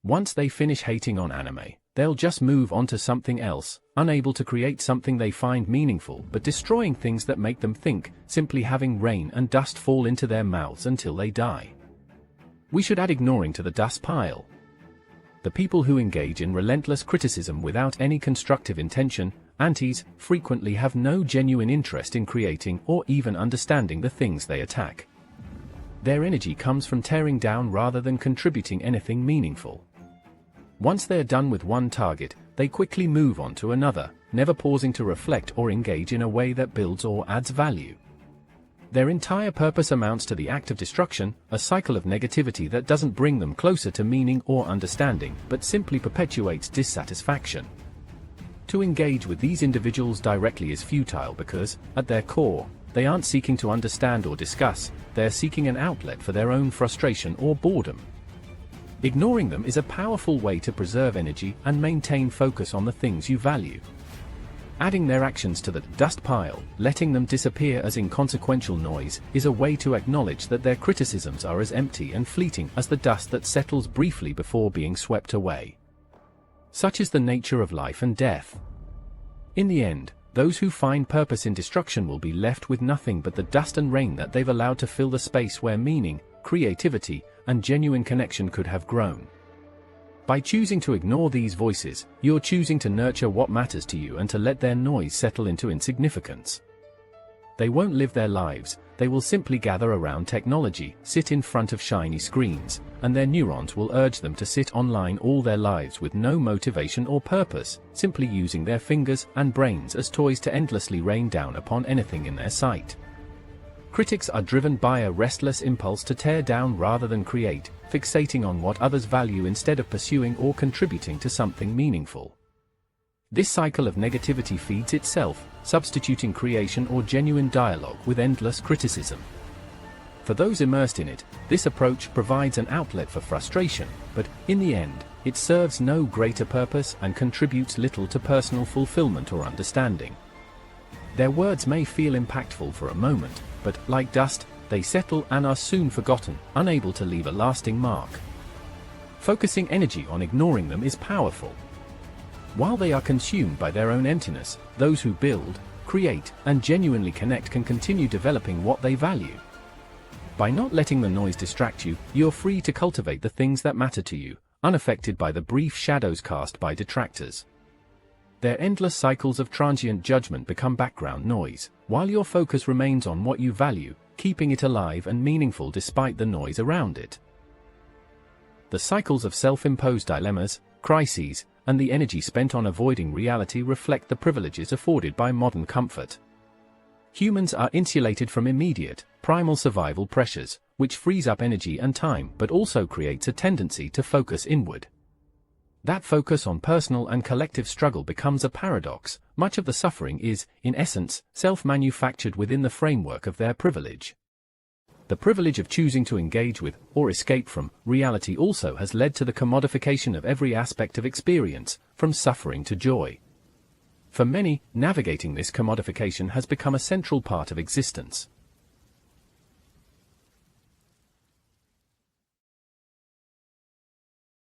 Once they finish hating on anime, they'll just move on to something else, unable to create something they find meaningful but destroying things that make them think, simply having rain and dust fall into their mouths until they die. We should add ignoring to the dust pile. The people who engage in relentless criticism without any constructive intention, antis, frequently have no genuine interest in creating or even understanding the things they attack. Their energy comes from tearing down rather than contributing anything meaningful. Once they are done with one target, they quickly move on to another, never pausing to reflect or engage in a way that builds or adds value. Their entire purpose amounts to the act of destruction, a cycle of negativity that doesn't bring them closer to meaning or understanding, but simply perpetuates dissatisfaction. To engage with these individuals directly is futile because, at their core, they aren't seeking to understand or discuss, they're seeking an outlet for their own frustration or boredom. Ignoring them is a powerful way to preserve energy and maintain focus on the things you value. Adding their actions to the dust pile, letting them disappear as inconsequential noise, is a way to acknowledge that their criticisms are as empty and fleeting as the dust that settles briefly before being swept away. Such is the nature of life and death. In the end, those who find purpose in destruction will be left with nothing but the dust and rain that they've allowed to fill the space where meaning, creativity, and genuine connection could have grown. By choosing to ignore these voices, you're choosing to nurture what matters to you and to let their noise settle into insignificance. They won't live their lives, they will simply gather around technology, sit in front of shiny screens, and their neurons will urge them to sit online all their lives with no motivation or purpose, simply using their fingers and brains as toys to endlessly rain down upon anything in their sight. Critics are driven by a restless impulse to tear down rather than create, fixating on what others value instead of pursuing or contributing to something meaningful. This cycle of negativity feeds itself, substituting creation or genuine dialogue with endless criticism. For those immersed in it, this approach provides an outlet for frustration, but, in the end, it serves no greater purpose and contributes little to personal fulfillment or understanding. Their words may feel impactful for a moment, but, like dust, they settle and are soon forgotten, unable to leave a lasting mark. Focusing energy on ignoring them is powerful. While they are consumed by their own emptiness, those who build, create, and genuinely connect can continue developing what they value. By not letting the noise distract you, you're free to cultivate the things that matter to you, unaffected by the brief shadows cast by detractors. Their endless cycles of transient judgment become background noise, while your focus remains on what you value, keeping it alive and meaningful despite the noise around it. The cycles of self-imposed dilemmas, crises, and the energy spent on avoiding reality reflect the privileges afforded by modern comfort. Humans are insulated from immediate, primal survival pressures, which frees up energy and time but also creates a tendency to focus inward. That focus on personal and collective struggle becomes a paradox. Much of the suffering is, in essence, self-manufactured within the framework of their privilege. The privilege of choosing to engage with, or escape from, reality also has led to the commodification of every aspect of experience, from suffering to joy. For many, navigating this commodification has become a central part of existence.